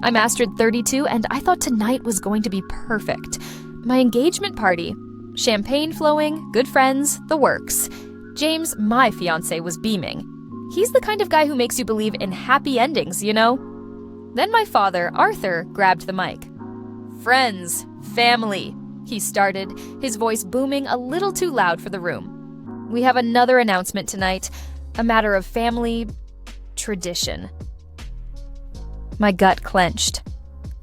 I'm Astrid, 32, and I thought tonight was going to be perfect. My engagement party. Champagne flowing, good friends, the works. James, my fiancé, was beaming. He's the kind of guy who makes you believe in happy endings, you know? Then my father, Arthur, grabbed the mic. "Friends, family," he started, his voice booming a little too loud for the room. "We have another announcement tonight, a matter of family tradition." My gut clenched.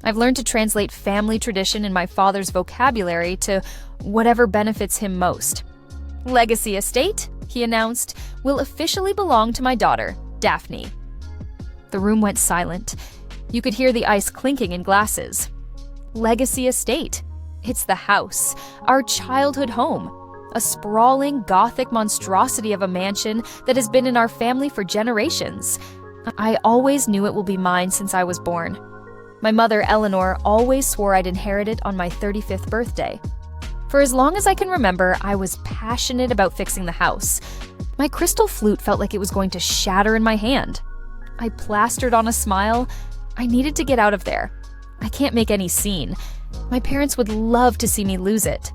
I've learned to translate family tradition in my father's vocabulary to whatever benefits him most. "Legacy estate," he announced, "will officially belong to my daughter, Daphne." The room went silent. You could hear the ice clinking in glasses. Legacy estate. It's the house, our childhood home. A sprawling, Gothic monstrosity of a mansion that has been in our family for generations. I always knew it will be mine since I was born. My mother, Eleanor, always swore I'd inherit it on my 35th birthday. For as long as I can remember, I was passionate about fixing the house. My crystal flute felt like it was going to shatter in my hand. I plastered on a smile. I needed to get out of there. I can't make any scene. My parents would love to see me lose it.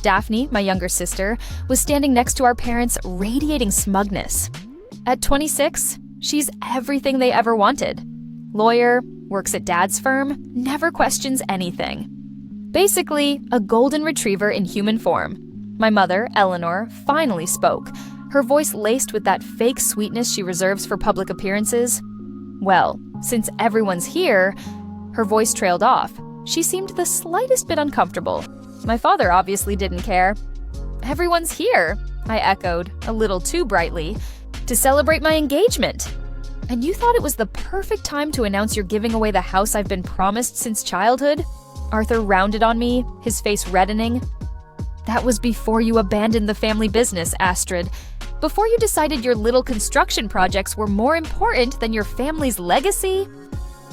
Daphne, my younger sister, was standing next to our parents, radiating smugness. At 26, she's everything they ever wanted. Lawyer, works at dad's firm, never questions anything. Basically, a golden retriever in human form. My mother, Eleanor, finally spoke, her voice laced with that fake sweetness she reserves for public appearances. Well, since everyone's here, her voice trailed off. She seemed the slightest bit uncomfortable. My father obviously didn't care. "Everyone's here," I echoed, a little too brightly, "to celebrate my engagement. And you thought it was the perfect time to announce you're giving away the house I've been promised since childhood?" Arthur rounded on me, his face reddening. "That was before you abandoned the family business, Astrid. Before you decided your little construction projects were more important than your family's legacy."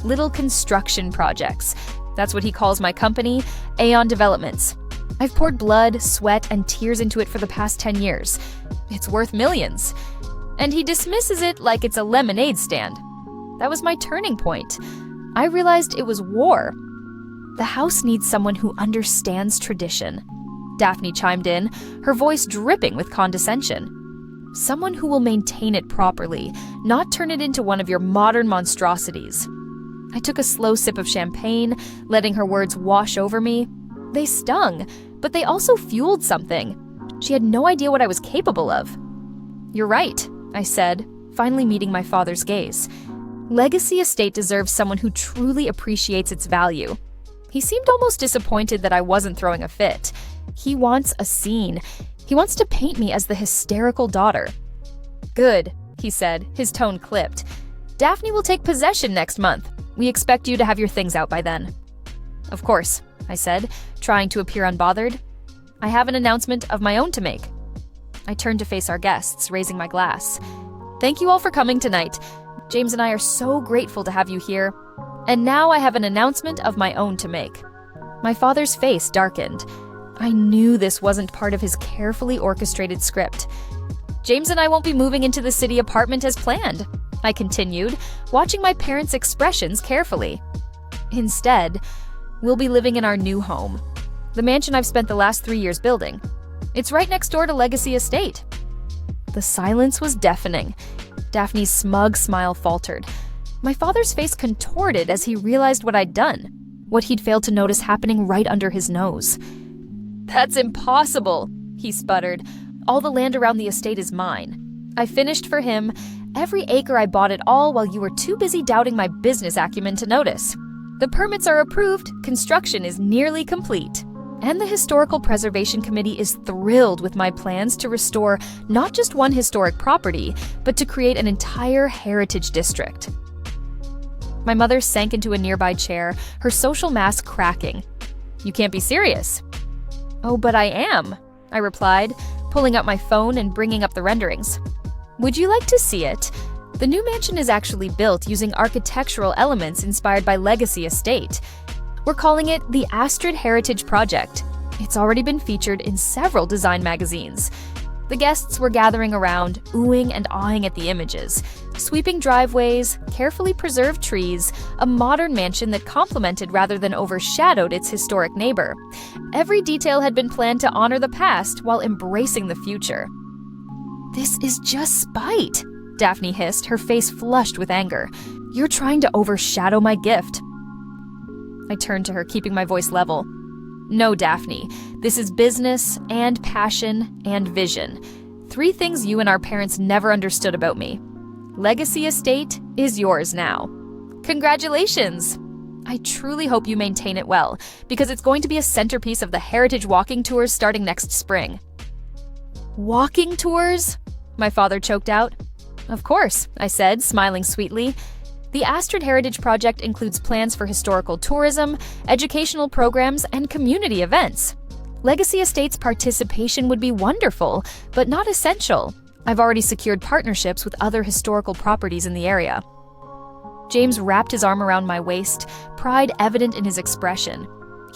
Little construction projects. That's what he calls my company, Aeon Developments. I've poured blood, sweat, and tears into it for the past 10 years. It's worth millions. And he dismisses it like it's a lemonade stand. That was my turning point. I realized it was war. "The house needs someone who understands tradition," Daphne chimed in, her voice dripping with condescension. "Someone who will maintain it properly, not turn it into one of your modern monstrosities." I took a slow sip of champagne, letting her words wash over me. They stung, but they also fueled something. She had no idea what I was capable of. "You're right," I said, finally meeting my father's gaze. "Legacy estate deserves someone who truly appreciates its value." He seemed almost disappointed that I wasn't throwing a fit. He wants a scene. He wants to paint me as the hysterical daughter. "Good," he said, his tone clipped. "Daphne will take possession next month. We expect you to have your things out by then." "Of course," I said, trying to appear unbothered. "I have an announcement of my own to make." I turned to face our guests, raising my glass. "Thank you all for coming tonight. James and I are so grateful to have you here. And now I have an announcement of my own to make." My father's face darkened. I knew this wasn't part of his carefully orchestrated script. "James and I won't be moving into the city apartment as planned," I continued, watching my parents' expressions carefully. "Instead, we'll be living in our new home, the mansion I've spent the last 3 years building. It's right next door to Legacy Estate." The silence was deafening. Daphne's smug smile faltered. My father's face contorted as he realized what I'd done, what he'd failed to notice happening right under his nose. "That's impossible," he sputtered. "All the land around the estate is mine. I finished for him. Every acre I bought it all while you were too busy doubting my business acumen to notice. The permits are approved, construction is nearly complete. And the Historical Preservation Committee is thrilled with my plans to restore not just one historic property, but to create an entire heritage district." My mother sank into a nearby chair, her social mask cracking. "You can't be serious." "Oh, but I am," I replied, pulling up my phone and bringing up the renderings. "Would you like to see it? The new mansion is actually built using architectural elements inspired by Legacy Estate. We're calling it the Astrid Heritage Project. It's already been featured in several design magazines." The guests were gathering around, oohing and awing at the images. Sweeping driveways, carefully preserved trees, a modern mansion that complemented rather than overshadowed its historic neighbor. Every detail had been planned to honor the past while embracing the future. "This is just spite," Daphne hissed, her face flushed with anger. "You're trying to overshadow my gift." I turned to her, keeping my voice level. "No, Daphne. This is business and passion and vision. 3 things you and our parents never understood about me. Legacy Estate is yours now. Congratulations! I truly hope you maintain it well, because it's going to be a centerpiece of the Heritage Walking Tours starting next spring." "Walking tours?" my father choked out. "Of course," I said, smiling sweetly. "The Astrid Heritage Project includes plans for historical tourism, educational programs, and community events. Legacy Estate's participation would be wonderful, but not essential. I've already secured partnerships with other historical properties in the area." James wrapped his arm around my waist, pride evident in his expression.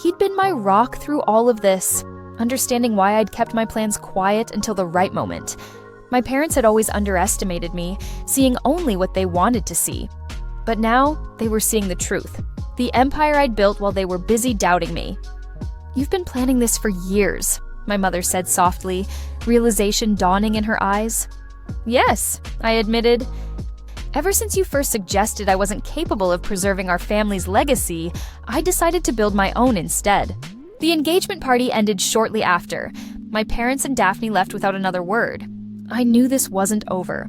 He'd been my rock through all of this, understanding why I'd kept my plans quiet until the right moment. My parents had always underestimated me, seeing only what they wanted to see. But now, they were seeing the truth. The empire I'd built while they were busy doubting me. "You've been planning this for years," my mother said softly, realization dawning in her eyes. "Yes," I admitted. "Ever since you first suggested I wasn't capable of preserving our family's legacy, I decided to build my own instead." The engagement party ended shortly after. My parents and Daphne left without another word. I knew this wasn't over.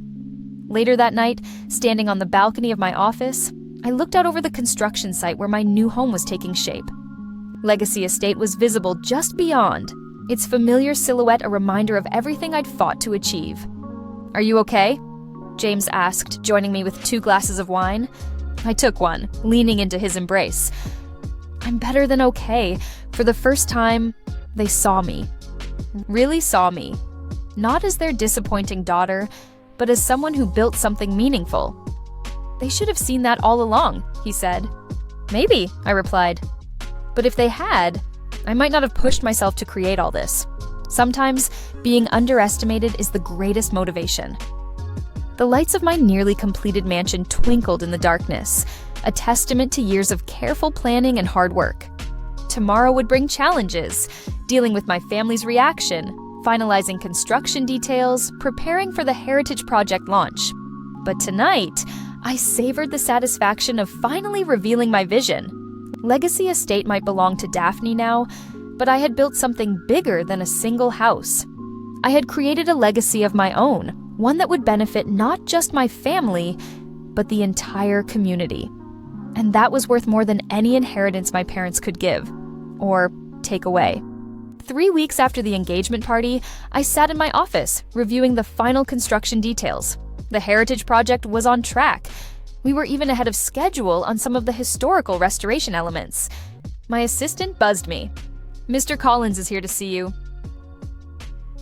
Later that night, standing on the balcony of my office, I looked out over the construction site where my new home was taking shape. Legacy Estate was visible just beyond, its familiar silhouette a reminder of everything I'd fought to achieve. "Are you okay?" James asked, joining me with 2 glasses of wine. I took one, leaning into his embrace. "I'm better than okay. For the first time, they saw me. Really saw me. Not as their disappointing daughter, but as someone who built something meaningful." "They should have seen that all along," he said. "Maybe," I replied. "But if they had, I might not have pushed myself to create all this. Sometimes, being underestimated is the greatest motivation." The lights of my nearly completed mansion twinkled in the darkness, a testament to years of careful planning and hard work. Tomorrow would bring challenges, dealing with my family's reaction, finalizing construction details, preparing for the Heritage Project launch. But tonight, I savored the satisfaction of finally revealing my vision. Legacy Estate might belong to Daphne now, but I had built something bigger than a single house. I had created a legacy of my own, one that would benefit not just my family, but the entire community. And that was worth more than any inheritance my parents could give, or take away. 3 weeks after the engagement party, I sat in my office, reviewing the final construction details. The Heritage Project was on track. We were even ahead of schedule on some of the historical restoration elements. My assistant buzzed me. "Mr. Collins is here to see you."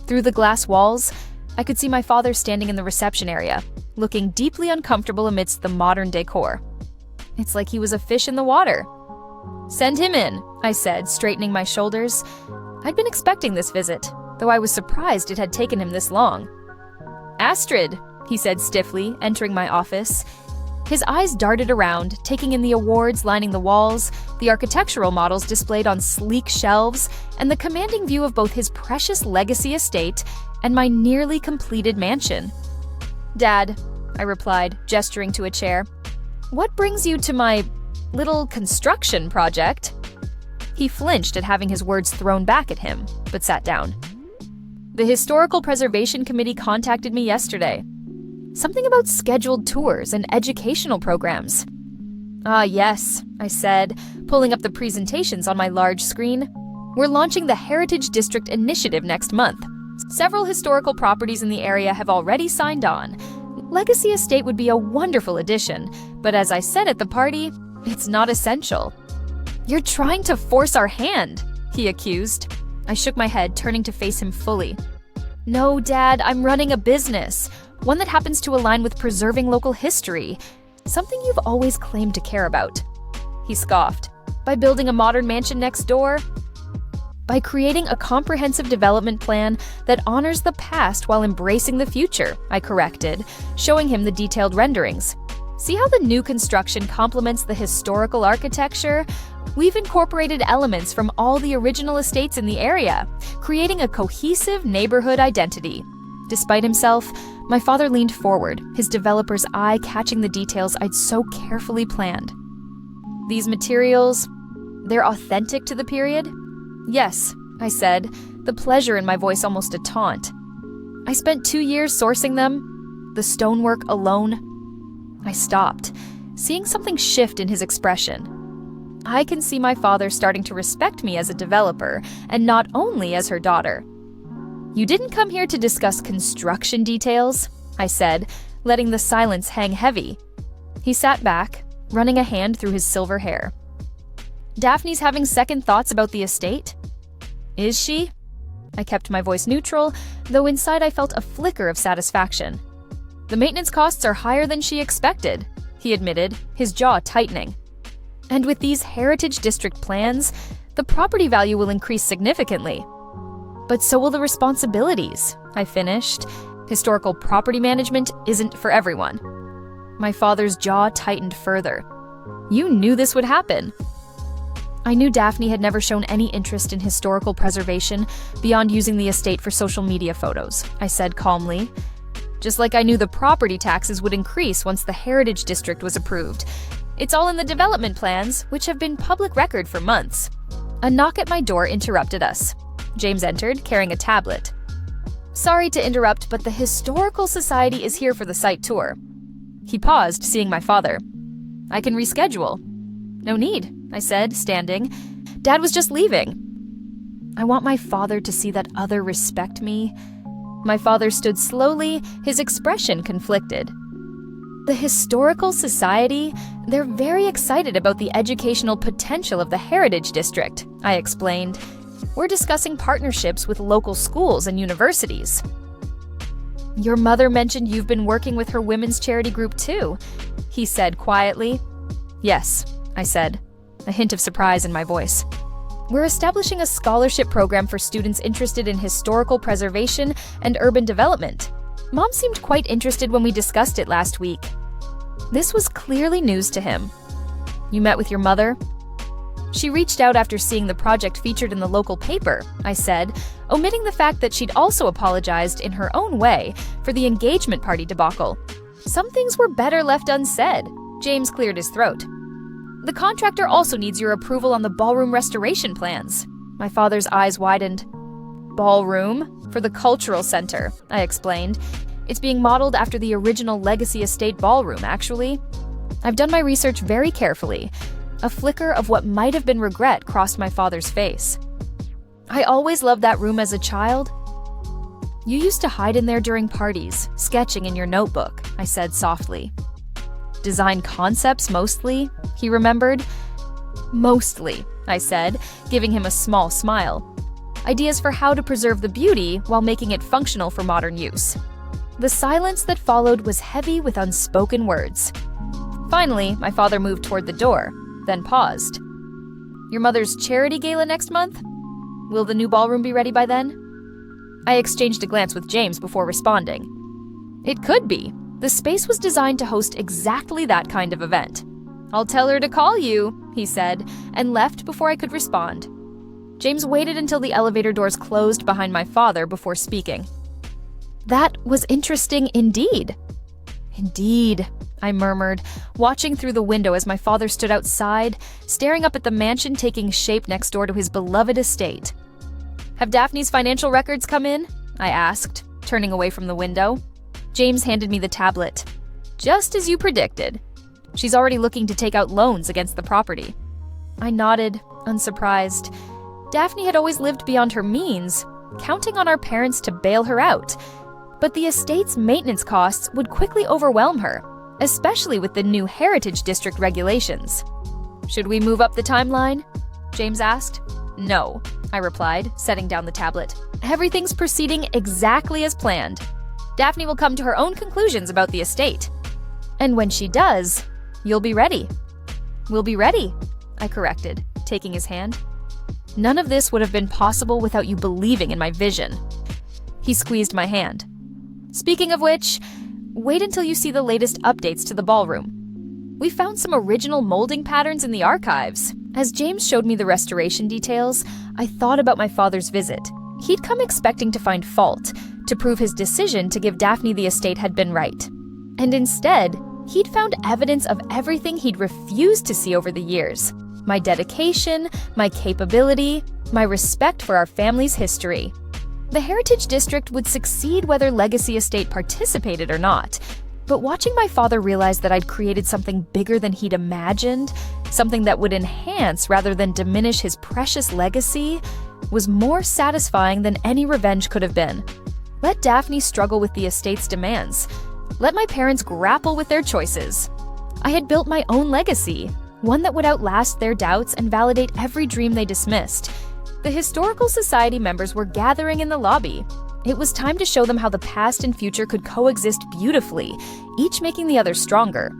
Through the glass walls, I could see my father standing in the reception area, looking deeply uncomfortable amidst the modern decor. It's like he was a fish in the water. "Send him in," I said, straightening my shoulders. I'd been expecting this visit, though I was surprised it had taken him this long. "Astrid," he said stiffly, entering my office. His eyes darted around, taking in the awards lining the walls, the architectural models displayed on sleek shelves, and the commanding view of both his precious legacy estate and my nearly completed mansion. "Dad," I replied, gesturing to a chair, "what brings you to my little construction project?" He flinched at having his words thrown back at him, but sat down. "The Historical Preservation Committee contacted me yesterday. Something about scheduled tours and educational programs." "Ah, yes," I said, pulling up the presentations on my large screen. "We're launching the Heritage District Initiative next month. Several historical properties in the area have already signed on. Legacy Estate would be a wonderful addition, but as I said at the party, it's not essential." "You're trying to force our hand," he accused. I shook my head, turning to face him fully. "No, Dad, I'm running a business, one that happens to align with preserving local history, something you've always claimed to care about." He scoffed. "By building a modern mansion next door?" By creating a comprehensive development plan that honors the past while embracing the future, I corrected, showing him the detailed renderings. See how the new construction complements the historical architecture? We've incorporated elements from all the original estates in the area, creating a cohesive neighborhood identity. Despite himself, my father leaned forward, his developer's eye catching the details I'd so carefully planned. These materials, they're authentic to the period? Yes, I said, the pleasure in my voice almost a taunt. I spent 2 years sourcing them, the stonework alone. I stopped, seeing something shift in his expression. I can see my father starting to respect me as a developer, and not only as her daughter. You didn't come here to discuss construction details, I said, letting the silence hang heavy. He sat back, running a hand through his silver hair. Daphne's having second thoughts about the estate? Is she? I kept my voice neutral, though inside I felt a flicker of satisfaction. The maintenance costs are higher than she expected, he admitted, his jaw tightening. And with these Heritage District plans, the property value will increase significantly. But so will the responsibilities, I finished. Historical property management isn't for everyone. My father's jaw tightened further. You knew this would happen. I knew Daphne had never shown any interest in historical preservation beyond using the estate for social media photos, I said calmly. Just like I knew the property taxes would increase once the Heritage District was approved. It's all in the development plans, which have been public record for months. A knock at my door interrupted us. James entered, carrying a tablet. Sorry to interrupt, but the Historical Society is here for the site tour. He paused, seeing my father. I can reschedule. No need, I said, standing. Dad was just leaving. I want my father to see that other respect me. My father stood slowly, his expression conflicted. The Historical Society, they're very excited about the educational potential of the Heritage District, I explained. We're discussing partnerships with local schools and universities. Your mother mentioned you've been working with her women's charity group too, he said quietly. Yes, I said, a hint of surprise in my voice. We're establishing a scholarship program for students interested in historical preservation and urban development. Mom seemed quite interested when we discussed it last week. This was clearly news to him. You met with your mother? She reached out after seeing the project featured in the local paper, I said, omitting the fact that she'd also apologized in her own way for the engagement party debacle. Some things were better left unsaid. James cleared his throat. The contractor also needs your approval on the ballroom restoration plans. My father's eyes widened. Ballroom? For the cultural center, I explained. It's being modeled after the original Legacy Estate ballroom, actually. I've done my research very carefully. A flicker of what might have been regret crossed my father's face. I always loved that room as a child. You used to hide in there during parties, sketching in your notebook, I said softly. Design concepts mostly, he remembered. Mostly, I said, giving him a small smile. Ideas for how to preserve the beauty while making it functional for modern use. The silence that followed was heavy with unspoken words. Finally, my father moved toward the door, then paused. Your mother's charity gala next month? Will the new ballroom be ready by then? I exchanged a glance with James before responding. It could be. The space was designed to host exactly that kind of event. I'll tell her to call you, he said, and left before I could respond. James waited until the elevator doors closed behind my father before speaking. That was interesting indeed. Indeed, I murmured, watching through the window as my father stood outside, staring up at the mansion taking shape next door to his beloved estate. Have Daphne's financial records come in? I asked, turning away from the window. James handed me the tablet. Just as you predicted. She's already looking to take out loans against the property. I nodded, unsurprised. Daphne had always lived beyond her means, counting on our parents to bail her out. But the estate's maintenance costs would quickly overwhelm her, especially with the new Heritage District regulations. Should we move up the timeline? James asked. No, I replied, setting down the tablet. Everything's proceeding exactly as planned. Daphne will come to her own conclusions about the estate. And when she does, you'll be ready. We'll be ready, I corrected, taking his hand. None of this would have been possible without you believing in my vision." He squeezed my hand. "Speaking of which, wait until you see the latest updates to the ballroom. We found some original molding patterns in the archives." As James showed me the restoration details, I thought about my father's visit. He'd come expecting to find fault, to prove his decision to give Daphne the estate had been right. And instead, he'd found evidence of everything he'd refused to see over the years. My dedication, my capability, my respect for our family's history. The Heritage District would succeed whether Legacy Estate participated or not. But watching my father realize that I'd created something bigger than he'd imagined, something that would enhance rather than diminish his precious legacy, was more satisfying than any revenge could have been. Let Daphne struggle with the estate's demands. Let my parents grapple with their choices. I had built my own legacy, one that would outlast their doubts and validate every dream they dismissed. The Historical Society members were gathering in the lobby. It was time to show them how the past and future could coexist beautifully, each making the other stronger.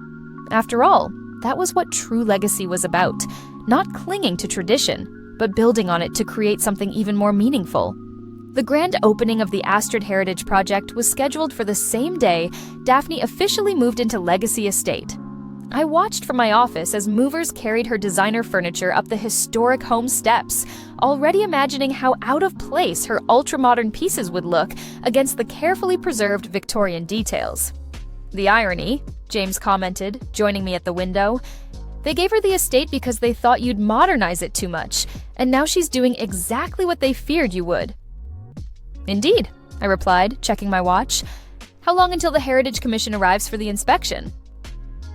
After all, that was what true legacy was about, not clinging to tradition, but building on it to create something even more meaningful. The grand opening of the Astrid Heritage Project was scheduled for the same day Daphne officially moved into Legacy Estate. I watched from my office as movers carried her designer furniture up the historic home steps, already imagining how out of place her ultra-modern pieces would look against the carefully preserved Victorian details. "The irony," James commented, joining me at the window. "They gave her the estate because they thought you'd modernize it too much, and now she's doing exactly what they feared you would." "Indeed," I replied, checking my watch. "How long until the Heritage Commission arrives for the inspection?"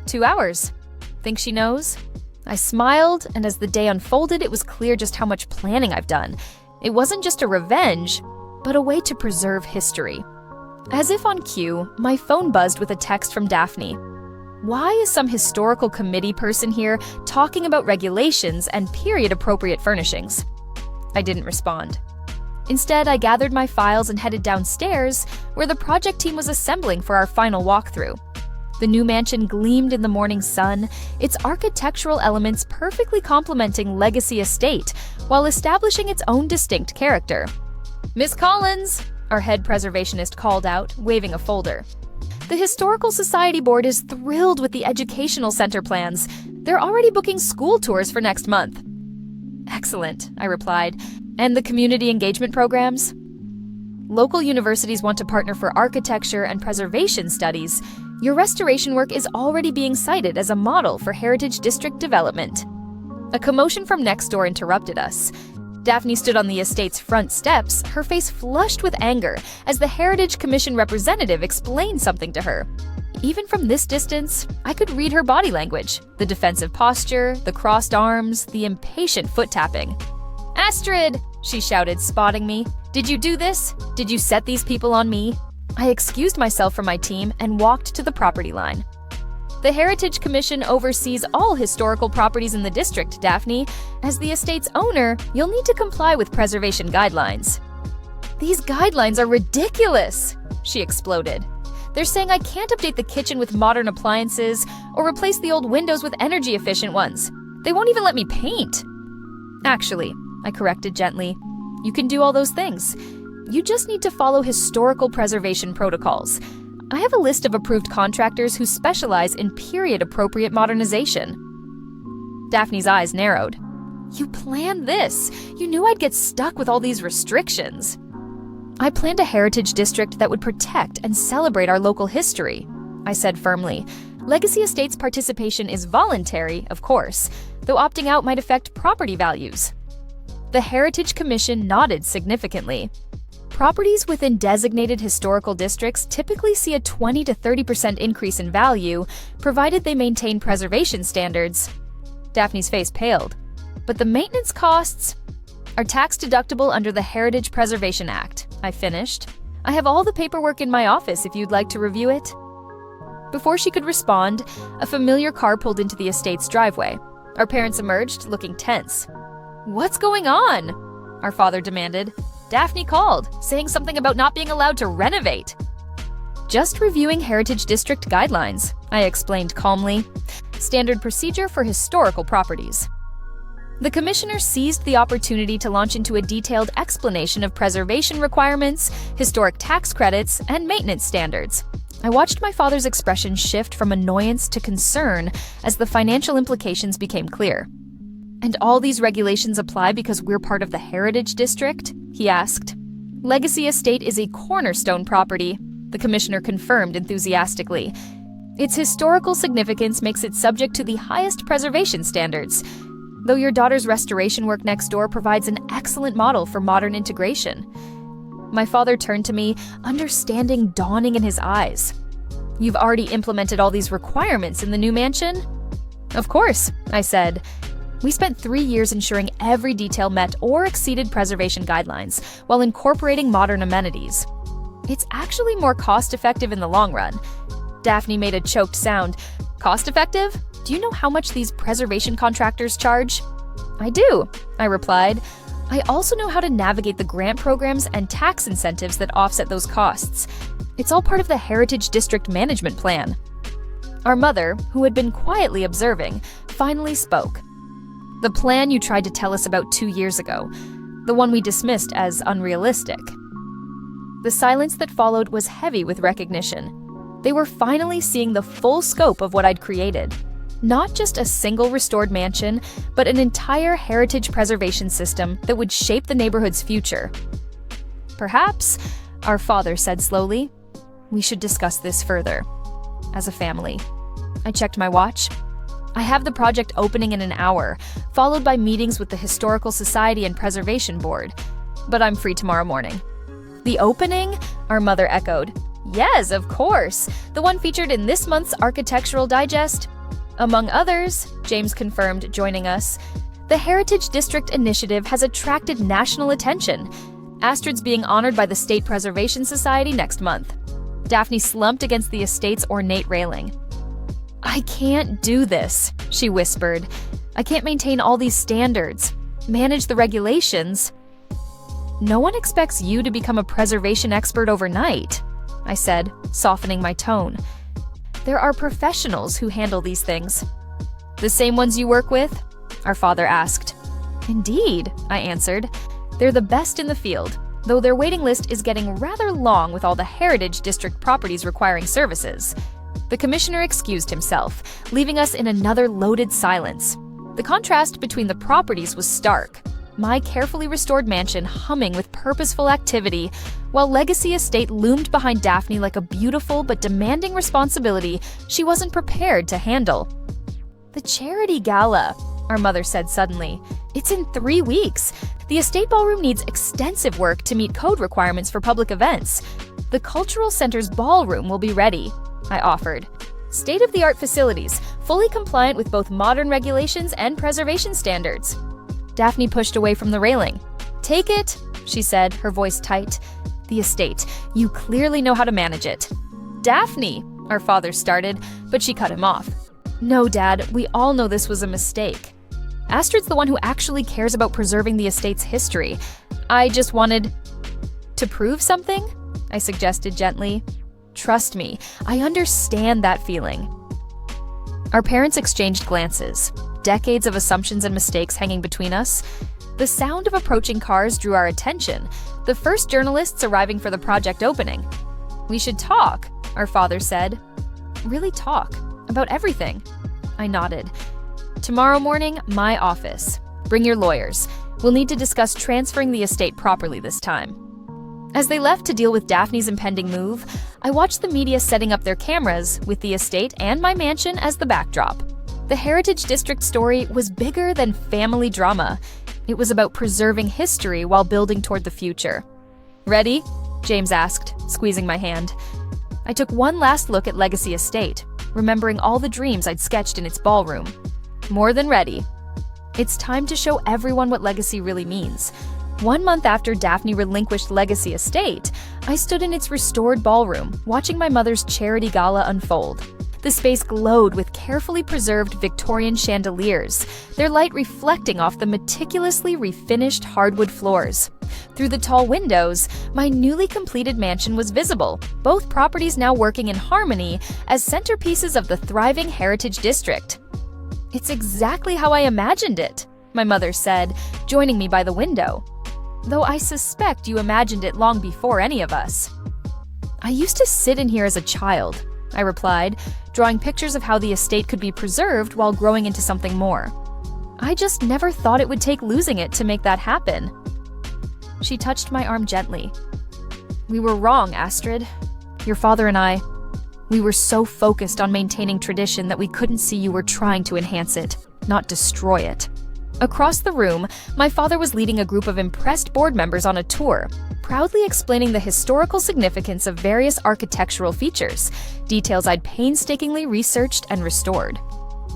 2 hours. Think she knows?" I smiled, and as the day unfolded, it was clear just how much planning I've done. It wasn't just a revenge, but a way to preserve history. As if on cue, my phone buzzed with a text from Daphne. Why is some historical committee person here talking about regulations and period-appropriate furnishings? I didn't respond. Instead, I gathered my files and headed downstairs, where the project team was assembling for our final walkthrough. The new mansion gleamed in the morning sun, its architectural elements perfectly complementing Legacy Estate while establishing its own distinct character. "Miss Collins," our head preservationist called out, waving a folder. "The Historical Society Board is thrilled with the educational center plans. They're already booking school tours for next month." "Excellent," I replied. "And the community engagement programs?" "Local universities want to partner for architecture and preservation studies. Your restoration work is already being cited as a model for Heritage District development." A commotion from next door interrupted us. Daphne stood on the estate's front steps, her face flushed with anger, as the Heritage Commission representative explained something to her. Even from this distance, I could read her body language, the defensive posture, the crossed arms, the impatient foot-tapping. "Astrid!" she shouted, spotting me. "Did you do this? Did you set these people on me?" I excused myself from my team and walked to the property line. "The Heritage Commission oversees all historical properties in the district, Daphne. As the estate's owner, you'll need to comply with preservation guidelines." "These guidelines are ridiculous!" she exploded. "They're saying I can't update the kitchen with modern appliances or replace the old windows with energy-efficient ones. They won't even let me paint." "Actually," I corrected gently, "you can do all those things. You just need to follow historical preservation protocols. I have a list of approved contractors who specialize in period-appropriate modernization." Daphne's eyes narrowed. "You planned this. You knew I'd get stuck with all these restrictions." "I planned a heritage district that would protect and celebrate our local history," I said firmly. "Legacy Estate's participation is voluntary, of course, though opting out might affect property values." The Heritage Commission nodded significantly. Properties within designated historical districts typically see a 20 to 30% increase in value, provided they maintain preservation standards. Daphne's face paled. "But the maintenance costs are tax-deductible under the Heritage Preservation Act," I finished. "I have all the paperwork in my office if you'd like to review it." Before she could respond, a familiar car pulled into the estate's driveway. Our parents emerged, looking tense. "What's going on?" our father demanded. "Daphne called, saying something about not being allowed to renovate." "Just reviewing Heritage District guidelines," I explained calmly. "Standard procedure for historical properties." The commissioner seized the opportunity to launch into a detailed explanation of preservation requirements, historic tax credits, and maintenance standards. I watched my father's expression shift from annoyance to concern as the financial implications became clear. "And all these regulations apply because we're part of the Heritage District?" he asked. "Legacy Estate is a cornerstone property," the commissioner confirmed enthusiastically. "Its historical significance makes it subject to the highest preservation standards, though your daughter's restoration work next door provides an excellent model for modern integration." My father turned to me, understanding dawning in his eyes. "You've already implemented all these requirements in the new mansion?" "Of course," I said. "We spent 3 years ensuring every detail met or exceeded preservation guidelines, while incorporating modern amenities. It's actually more cost-effective in the long run." Daphne made a choked sound. "Cost-effective? Do you know how much these preservation contractors charge?" "I do," I replied. "I also know how to navigate the grant programs and tax incentives that offset those costs. It's all part of the Heritage District Management Plan." Our mother, who had been quietly observing, finally spoke. "The plan you tried to tell us about 2 years ago, the one we dismissed as unrealistic." The silence that followed was heavy with recognition. They were finally seeing the full scope of what I'd created. Not just a single restored mansion, but an entire heritage preservation system that would shape the neighborhood's future. "Perhaps," our father said slowly, "we should discuss this further, as a family." I checked my watch. "I have the project opening in an hour, followed by meetings with the Historical Society and Preservation Board, but I'm free tomorrow morning." "The opening?" our mother echoed. "Yes, of course, the one featured in this month's Architectural Digest." "Among others," James confirmed, joining us. "The Heritage District Initiative has attracted national attention. Astrid's being honored by the State Preservation Society next month." Daphne slumped against the estate's ornate railing. "I can't do this," she whispered. "I can't maintain all these standards, manage the regulations." "No one expects you to become a preservation expert overnight," I said, softening my tone. "There are professionals who handle these things." "The same ones you work with?" our father asked. "Indeed," I answered. "They're the best in the field, though their waiting list is getting rather long with all the Heritage District properties requiring services." The commissioner excused himself, leaving us in another loaded silence. The contrast between the properties was stark. My carefully restored mansion humming with purposeful activity, while Legacy Estate loomed behind Daphne like a beautiful but demanding responsibility she wasn't prepared to handle. "The charity gala," our mother said suddenly. "It's in 3 weeks. The estate ballroom needs extensive work to meet code requirements for public events. The cultural center's ballroom will be ready," I offered. "State-of-the-art facilities, fully compliant with both modern regulations and preservation standards." Daphne pushed away from the railing. "Take it," she said, her voice tight. "The estate. You clearly know how to manage it." "Daphne," our father started, but she cut him off. "No, Dad, we all know this was a mistake. Astrid's the one who actually cares about preserving the estate's history. I just wanted to prove something," I suggested gently. "Trust me, I understand that feeling." Our parents exchanged glances, decades of assumptions and mistakes hanging between us. The sound of approaching cars drew our attention, the first journalists arriving for the project opening. "We should talk," our father said. "Really talk? About everything?" I nodded. "Tomorrow morning, my office. Bring your lawyers. We'll need to discuss transferring the estate properly this time." As they left to deal with Daphne's impending move, I watched the media setting up their cameras, with the estate and my mansion as the backdrop. The Heritage District story was bigger than Familydrama. It was about preserving history while building toward the future. "Ready?" James asked, squeezing my hand. I took one last look at Legacy Estate, remembering all the dreams I'd sketched in its ballroom. More than ready. It's time to show everyone what legacy really means. 1 month after Daphne relinquished Legacy Estate, I stood in its restored ballroom, watching my mother's charity gala unfold. The space glowed with carefully preserved Victorian chandeliers, their light reflecting off the meticulously refinished hardwood floors. Through the tall windows, my newly completed mansion was visible, both properties now working in harmony as centerpieces of the thriving Heritage District. "It's exactly how I imagined it," my mother said, joining me by the window. Though I suspect you imagined it long before any of us. I used to sit in here as a child, I replied, drawing pictures of how the estate could be preserved while growing into something more. I just never thought it would take losing it to make that happen. She touched my arm gently. We were wrong, Astrid. Your father and I, we were so focused on maintaining tradition that we couldn't see you were trying to enhance it, not destroy it. Across the room, my father was leading a group of impressed board members on a tour, proudly explaining the historical significance of various architectural features, details I'd painstakingly researched and restored.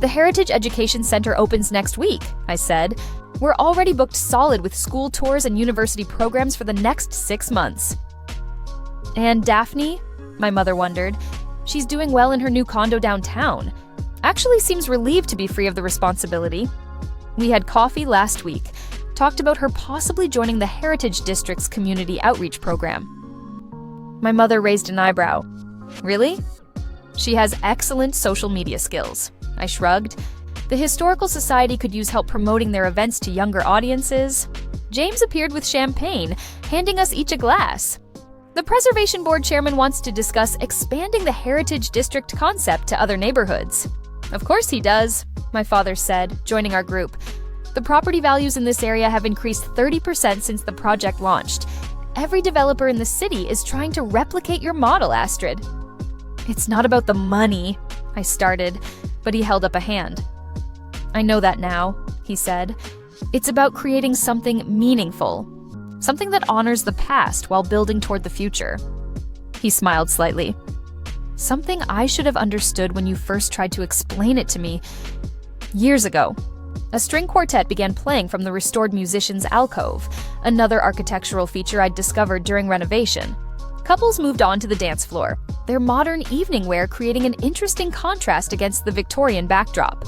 The Heritage Education Center opens next week, I said. We're already booked solid with school tours and university programs for the next 6 months. And Daphne? My mother wondered. She's doing well in her new condo downtown. Actually seems relieved to be free of the responsibility. We had coffee last week, talked about her possibly joining the Heritage District's community outreach program. My mother raised an eyebrow. Really? She has excellent social media skills. I shrugged. The Historical Society could use help promoting their events to younger audiences. James appeared with champagne, handing us each a glass. The Preservation Board chairman wants to discuss expanding the Heritage District concept to other neighborhoods. Of course he does, my father said, joining our group. The property values in this area have increased 30% since the project launched. Every developer in the city is trying to replicate your model, Astrid. It's not about the money, I started, but he held up a hand. I know that now, he said. It's about creating something meaningful, something that honors the past while building toward the future. He smiled slightly. Something I should have understood when you first tried to explain it to me. Years ago, a string quartet began playing from the restored musician's alcove, another architectural feature I'd discovered during renovation. Couples moved on to the dance floor, their modern evening wear creating an interesting contrast against the Victorian backdrop.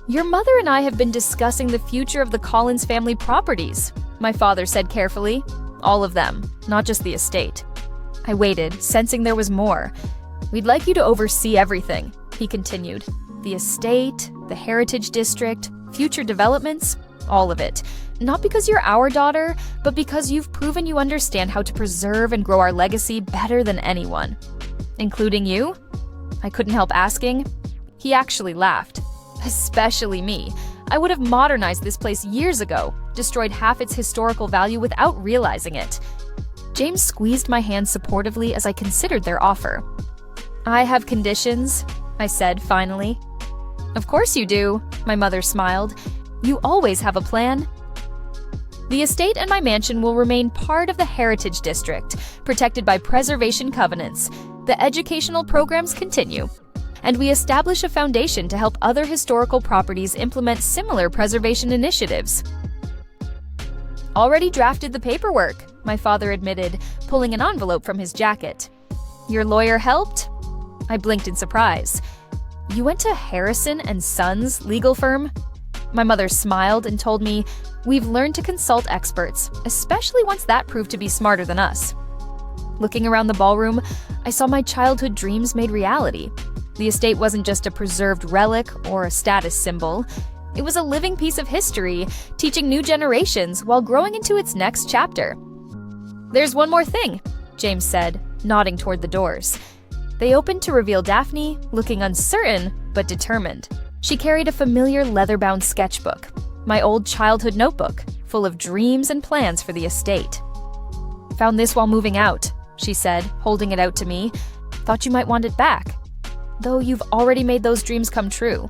Your mother and I have been discussing the future of the Collins family properties, my father said carefully. All of them, not just the estate. I waited, sensing there was more. We'd like you to oversee everything, he continued. The estate, the Heritage District, future developments, all of it. Not because you're our daughter, but because you've proven you understand how to preserve and grow our legacy better than anyone. Including you? I couldn't help asking. He actually laughed. Especially me. I would have modernized this place years ago, destroyed half its historical value without realizing it. James squeezed my hand supportively as I considered their offer. I have conditions, I said finally. Of course you do, my mother smiled. You always have a plan. The estate and my mansion will remain part of the Heritage District, protected by preservation covenants. The educational programs continue, and we establish a foundation to help other historical properties implement similar preservation initiatives. Already drafted the paperwork, my father admitted, pulling an envelope from his jacket. Your lawyer helped? I blinked in surprise. You went to Harrison & Sons legal firm? My mother smiled and told me, we've learned to consult experts, especially once that proved to be smarter than us. Looking around the ballroom, I saw my childhood dreams made reality. The estate wasn't just a preserved relic or a status symbol. It was a living piece of history, teaching new generations while growing into its next chapter. There's one more thing, James said, nodding toward the doors. They opened to reveal Daphne, looking uncertain but determined. She carried a familiar leather-bound sketchbook, my old childhood notebook, full of dreams and plans for the estate. Found this while moving out, she said, holding it out to me. Thought you might want it back. Though you've already made those dreams come true.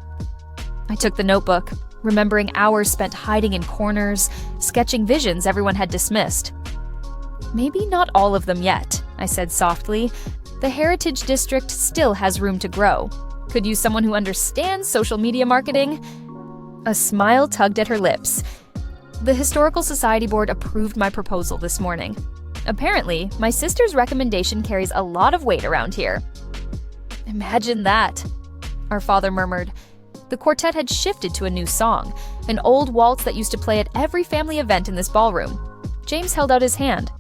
I took the notebook, remembering hours spent hiding in corners, sketching visions everyone had dismissed. Maybe not all of them yet, I said softly. The Heritage District still has room to grow. Could use someone who understands social media marketing. A smile tugged at her lips. The Historical Society Board approved my proposal this morning. Apparently, my sister's recommendation carries a lot of weight around here. Imagine that, our father murmured. The quartet had shifted to a new song, an old waltz that used to play at every family event in this ballroom. James held out his hand.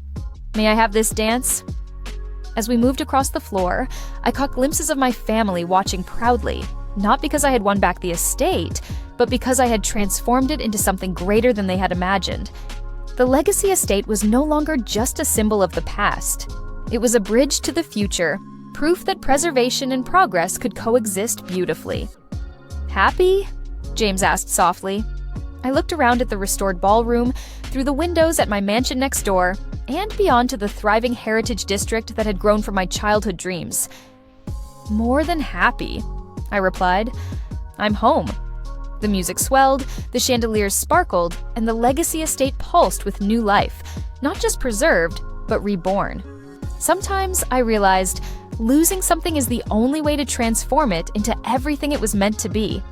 May I have this dance? As we moved across the floor, I caught glimpses of my family watching proudly, not because I had won back the estate, but because I had transformed it into something greater than they had imagined. The legacy estate was no longer just a symbol of the past. It was a bridge to the future, proof that preservation and progress could coexist beautifully. "Happy?" James asked softly. I looked around at the restored ballroom, through the windows at my mansion next door, and beyond to the thriving heritage district that had grown from my childhood dreams. "More than happy," I replied. "I'm home." The music swelled, the chandeliers sparkled, and the legacy estate pulsed with new life, not just preserved, but reborn. Sometimes, I realized, losing something is the only way to transform it into everything it was meant to be.